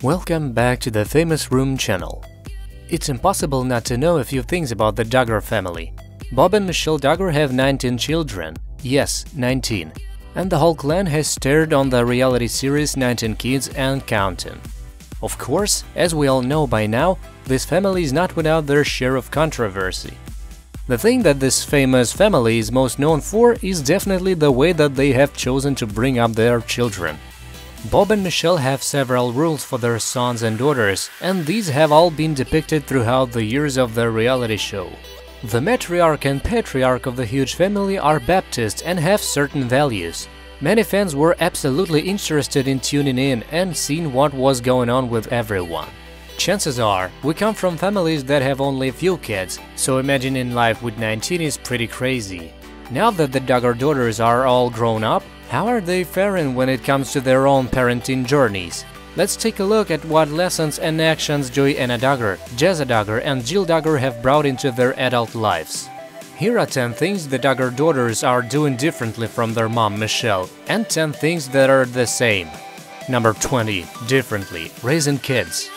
Welcome back to the Famous Room channel. It's impossible not to know a few things about the Duggar family. Bob and Michelle Duggar have 19 children. Yes, 19. And the whole clan has starred on the reality series 19 Kids and Counting. Of course, as we all know by now, this family is not without their share of controversy. The thing that this famous family is most known for is definitely the way that they have chosen to bring up their children. Bob and Michelle have several rules for their sons and daughters, and these have all been depicted throughout the years of their reality show. The matriarch and patriarch of the huge family are Baptist and have certain values. Many fans were absolutely interested in tuning in and seeing what was going on with everyone. Chances are, we come from families that have only a few kids, so imagining life with 19 is pretty crazy. Now that the Duggar daughters are all grown up, how are they faring when it comes to their own parenting journeys? Let's take a look at what lessons and actions Joanna Duggar, Jazza Duggar and Jill Duggar have brought into their adult lives. Here are 10 things the Duggar daughters are doing differently from their mom Michelle, and 10 things that are the same. Number 20. Differently, raising kids.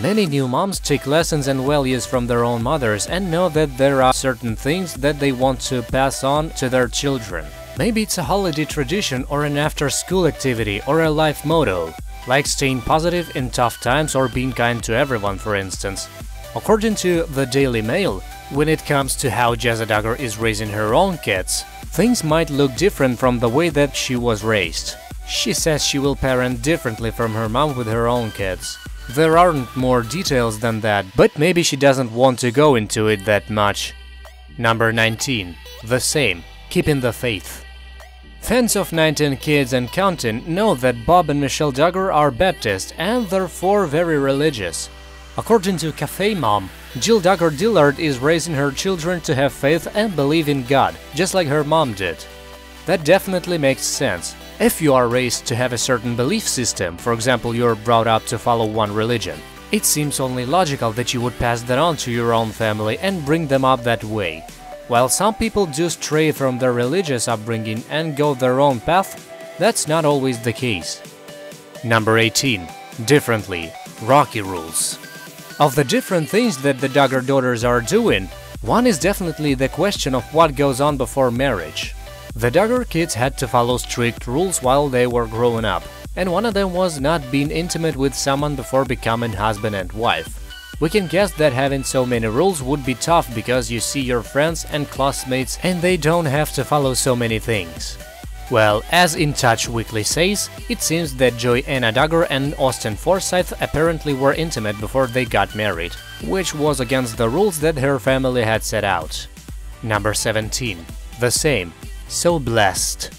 Many new moms take lessons and values from their own mothers and know that there are certain things that they want to pass on to their children. Maybe it's a holiday tradition or an after-school activity or a life motto, like staying positive in tough times or being kind to everyone, for instance. According to the Daily Mail, when it comes to how Jazza Duggar is raising her own kids, things might look different from the way that she was raised. She says she will parent differently from her mom with her own kids. There aren't more details than that, but maybe she doesn't want to go into it that much. Number 19. The same. Keeping the faith. Fans of 19 Kids and Counting know that Bob and Michelle Duggar are Baptist and therefore very religious. According to Cafe Mom, Jill Duggar Dillard is raising her children to have faith and believe in God, just like her mom did. That definitely makes sense. If you are raised to have a certain belief system, for example, you're brought up to follow one religion, it seems only logical that you would pass that on to your own family and bring them up that way. While some people do stray from their religious upbringing and go their own path, that's not always the case. Number 18. Differently, rocky rules. Of the different things that the Duggar daughters are doing, one is definitely the question of what goes on before marriage. The Duggar kids had to follow strict rules while they were growing up, and one of them was not being intimate with someone before becoming husband and wife. We can guess that having so many rules would be tough because you see your friends and classmates and they don't have to follow so many things. Well, as In Touch Weekly says, it seems that Joanna Duggar and Austin Forsyth apparently were intimate before they got married, which was against the rules that her family had set out. Number 17. The same. So blessed.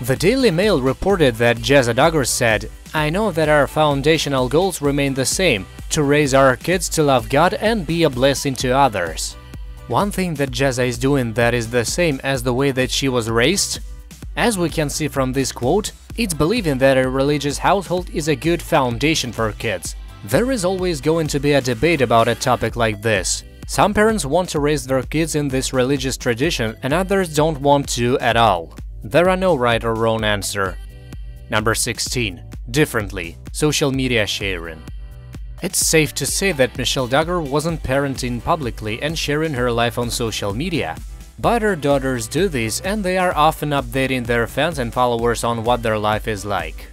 The Daily Mail reported that Jazza Duggar said, "I know that our foundational goals remain the same, to raise our kids to love God and be a blessing to others." One thing that Jazza is doing that is the same as the way that she was raised? As we can see from this quote, it's believing that a religious household is a good foundation for kids. There is always going to be a debate about a topic like this. Some parents want to raise their kids in this religious tradition and others don't want to at all. There are no right or wrong answer. Number 16. Differently, social media sharing. It's safe to say that Michelle Duggar wasn't parenting publicly and sharing her life on social media. But her daughters do this and they are often updating their fans and followers on what their life is like.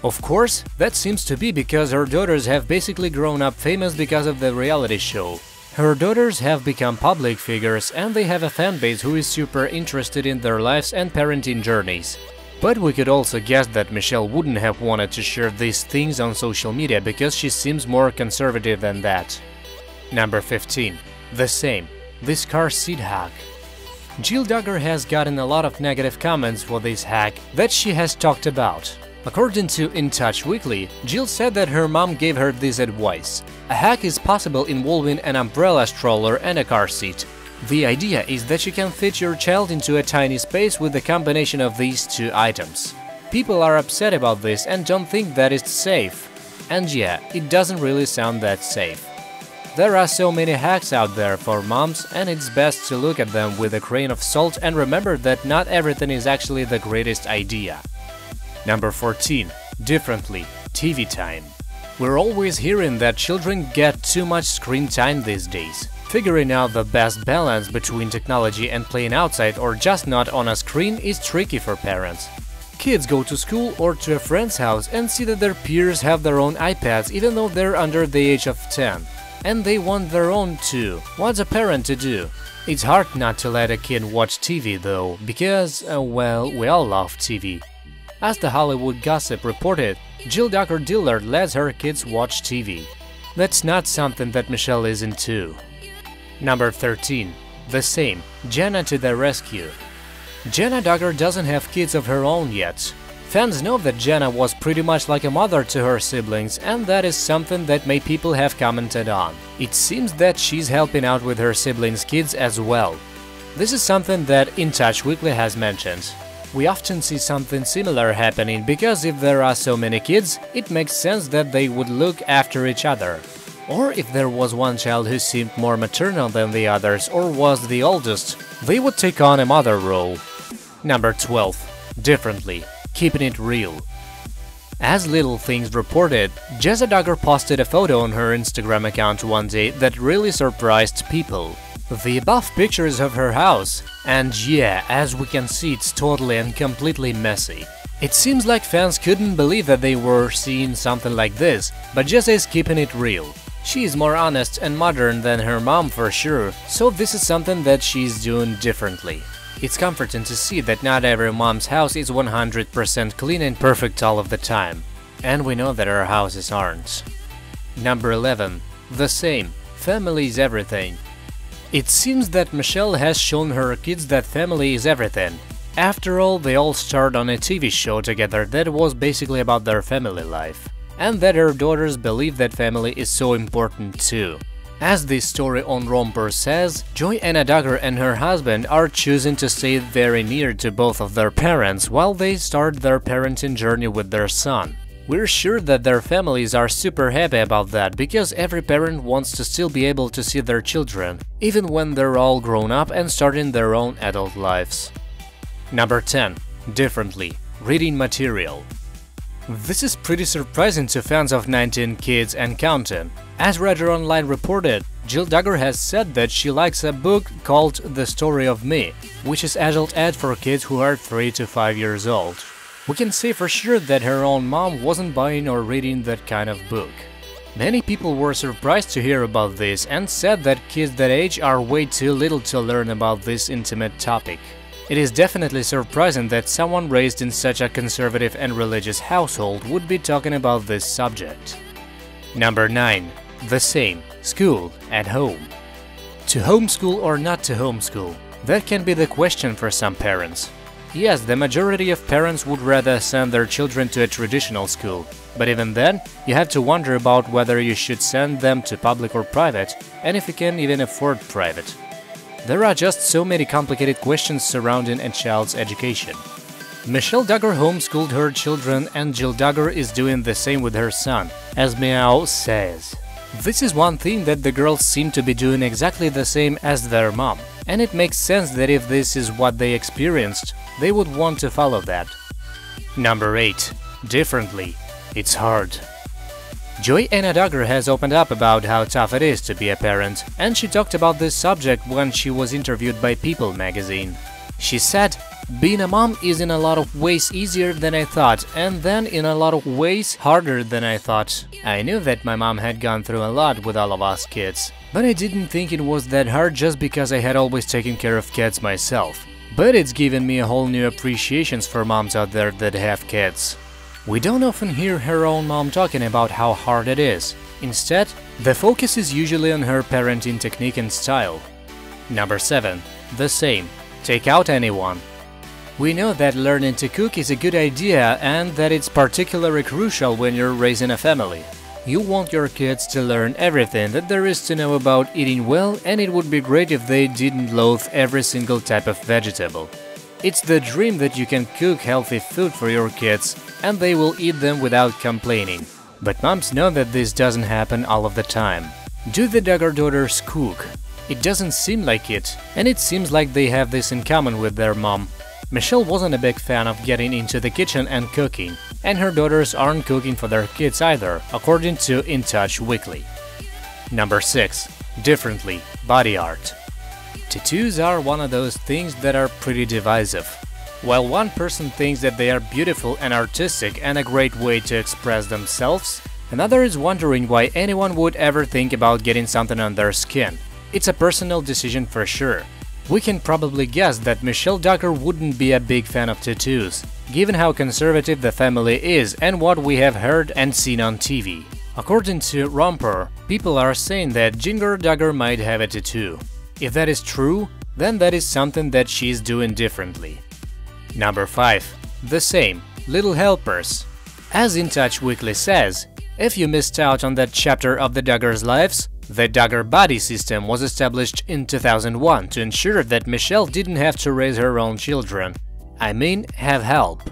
Of course, that seems to be because her daughters have basically grown up famous because of the reality show. Her daughters have become public figures and they have a fan base who is super interested in their lives and parenting journeys. But we could also guess that Michelle wouldn't have wanted to share these things on social media because she seems more conservative than that. Number 15. The same. This car seat hack. Jill Duggar has gotten a lot of negative comments for this hack that she has talked about. According to In Touch Weekly, Jill said that her mom gave her this advice. A hack is possible involving an umbrella stroller and a car seat. The idea is that you can fit your child into a tiny space with the combination of these two items. People are upset about this and don't think that it's safe. And yeah, it doesn't really sound that safe. There are so many hacks out there for moms and it's best to look at them with a grain of salt and remember that not everything is actually the greatest idea. Number 14. Differently, TV time. We're always hearing that children get too much screen time these days. Figuring out the best balance between technology and playing outside or just not on a screen is tricky for parents. Kids go to school or to a friend's house and see that their peers have their own iPads even though they're under the age of 10. And they want their own too. What's a parent to do? It's hard not to let a kid watch TV though, because, well, we all love TV. As the Hollywood Gossip reported, Jill Duggar lets her kids watch TV. That's not something that Michelle is into. Number 13. The same. Jenna to the rescue. Jenna Duggar doesn't have kids of her own yet. Fans know that Jenna was pretty much like a mother to her siblings, and that is something that many people have commented on. It seems that she's helping out with her siblings' kids as well. This is something that In Touch Weekly has mentioned. We often see something similar happening because if there are so many kids, it makes sense that they would look after each other. Or if there was one child who seemed more maternal than the others or was the oldest, they would take on a mother role. Number 12. Differently. Keeping it real. As Little Things reported, Jessa Duggar posted a photo on her Instagram account one day that really surprised people. The above picture is of her house, and yeah, as we can see, it's totally and completely messy. It seems like fans couldn't believe that they were seeing something like this, but Jessa is keeping it real. She is more honest and modern than her mom for sure, so this is something that she's doing differently. It's comforting to see that not every mom's house is 100% clean and perfect all of the time. And we know that our houses aren't. Number 11. The same. Family is everything. It seems that Michelle has shown her kids that family is everything. After all, they all starred on a TV show together that was basically about their family life. And that her daughters believe that family is so important too. As this story on Romper says, Joanna Duggar and her husband are choosing to stay very near to both of their parents while they start their parenting journey with their son. We're sure that their families are super happy about that because every parent wants to still be able to see their children, even when they're all grown up and starting their own adult lives. Number 10. Differently. Reading material. This is pretty surprising to fans of 19 Kids and Counting. As Radar Online reported, Jill Duggar has said that she likes a book called The Story of Me, which is adult ed for kids who are 3 to 5 years old. We can say for sure that her own mom wasn't buying or reading that kind of book. Many people were surprised to hear about this and said that kids that age are way too little to learn about this intimate topic. It is definitely surprising that someone raised in such a conservative and religious household would be talking about this subject. Number 9. The same. School at home. To homeschool or not to homeschool? That can be the question for some parents. Yes, the majority of parents would rather send their children to a traditional school, but even then, you have to wonder about whether you should send them to public or private, and if you can even afford private. There are just so many complicated questions surrounding a child's education. Michelle Duggar homeschooled her children and Jill Duggar is doing the same with her son, as Meow says. This is one thing that the girls seem to be doing exactly the same as their mom, and it makes sense that if this is what they experienced, they would want to follow that. Number 8. Differently. It's hard. Joanna Duggar has opened up about how tough it is to be a parent, and she talked about this subject when she was interviewed by People magazine. She said, "Being a mom is in a lot of ways easier than I thought, and then in a lot of ways harder than I thought. I knew that my mom had gone through a lot with all of us kids, but I didn't think it was that hard just because I had always taken care of kids myself. But it's given me a whole new appreciations for moms out there that have kids." We don't often hear her own mom talking about how hard it is. Instead, the focus is usually on her parenting technique and style. Number 7. The same. Take out anyone. We know that learning to cook is a good idea and that it's particularly crucial when you're raising a family. You want your kids to learn everything that there is to know about eating well, and it would be great if they didn't loathe every single type of vegetable. It's the dream that you can cook healthy food for your kids and they will eat them without complaining. But moms know that this doesn't happen all of the time. Do the Duggar daughters cook? It doesn't seem like it, and it seems like they have this in common with their mom. Michelle wasn't a big fan of getting into the kitchen and cooking. and her daughters aren't cooking for their kids either, according to In Touch Weekly. Number 6. Differently, body art. Tattoos are one of those things that are pretty divisive. While one person thinks that they are beautiful and artistic and a great way to express themselves, another is wondering why anyone would ever think about getting something on their skin. It's a personal decision for sure. We can probably guess that Michelle Duggar wouldn't be a big fan of tattoos, given how conservative the family is and what we have heard and seen on TV. According to Romper, people are saying that Ginger Duggar might have a tattoo. If that is true, then that is something that she's doing differently. Number 5. The same, little helpers. As In Touch Weekly says, if you missed out on that chapter of the Duggars' lives, the Duggar Buddy system was established in 2001 to ensure that Michelle didn't have to raise her own children. I mean, have help.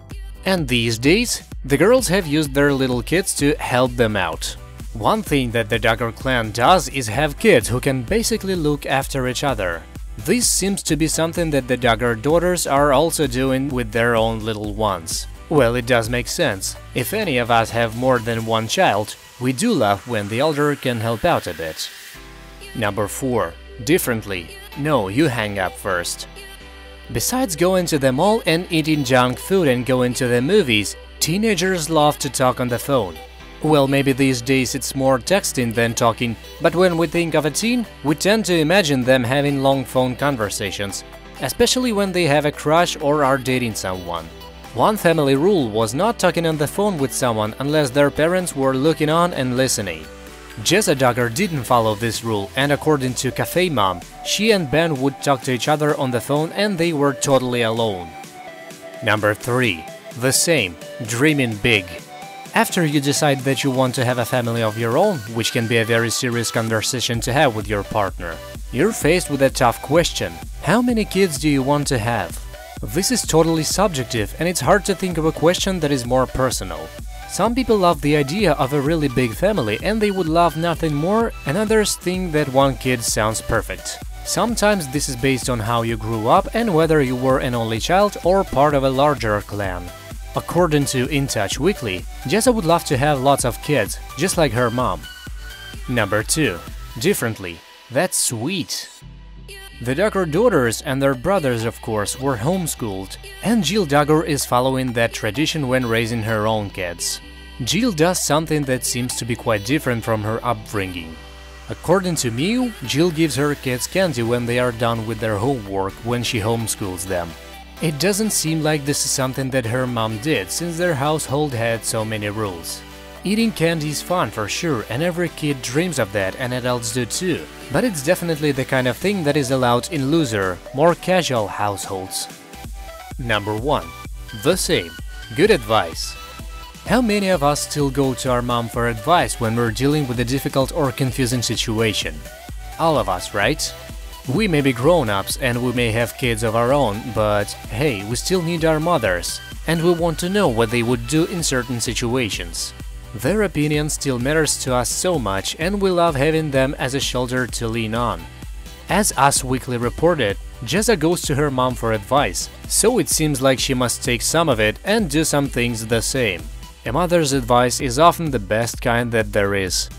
And these days, the girls have used their little kids to help them out. One thing that the Duggar clan does is have kids who can basically look after each other. This seems to be something that the Duggar daughters are also doing with their own little ones. Well, it does make sense. If any of us have more than one child, we do love when the elder can help out a bit. Number 4. Differently. No, you hang up first. Besides going to the mall and eating junk food and going to the movies, teenagers love to talk on the phone. Well, maybe these days it's more texting than talking, but when we think of a teen, we tend to imagine them having long phone conversations, especially when they have a crush or are dating someone. One family rule was not talking on the phone with someone unless their parents were looking on and listening. Jessa Duggar didn't follow this rule, and according to Cafe Mom, she and Ben would talk to each other on the phone and they were totally alone. Number 3. The same, dreaming big. After you decide that you want to have a family of your own, which can be a very serious conversation to have with your partner, you're faced with a tough question. How many kids do you want to have? This is totally subjective, and it's hard to think of a question that is more personal. Some people love the idea of a really big family and they would love nothing more, and others think that one kid sounds perfect. Sometimes this is based on how you grew up and whether you were an only child or part of a larger clan. According to In Touch Weekly, Jessa would love to have lots of kids, just like her mom. Number 2. Differently. That's sweet. The Duggar daughters and their brothers, of course, were homeschooled, and Jill Duggar is following that tradition when raising her own kids. Jill does something that seems to be quite different from her upbringing. According to Mew, Jill gives her kids candy when they are done with their homework when she homeschools them. It doesn't seem like this is something that her mom did, since their household had so many rules. Eating candy is fun for sure, and every kid dreams of that, and adults do too. But it's definitely the kind of thing that is allowed in looser, more casual households. Number 1. The same. Good advice. How many of us still go to our mom for advice when we're dealing with a difficult or confusing situation? All of us, right? We may be grown-ups and we may have kids of our own, but hey, we still need our mothers, and we want to know what they would do in certain situations. Their opinion still matters to us so much, and we love having them as a shoulder to lean on. As Us Weekly reported, Jessa goes to her mom for advice, so it seems like she must take some of it and do some things the same. A mother's advice is often the best kind that there is.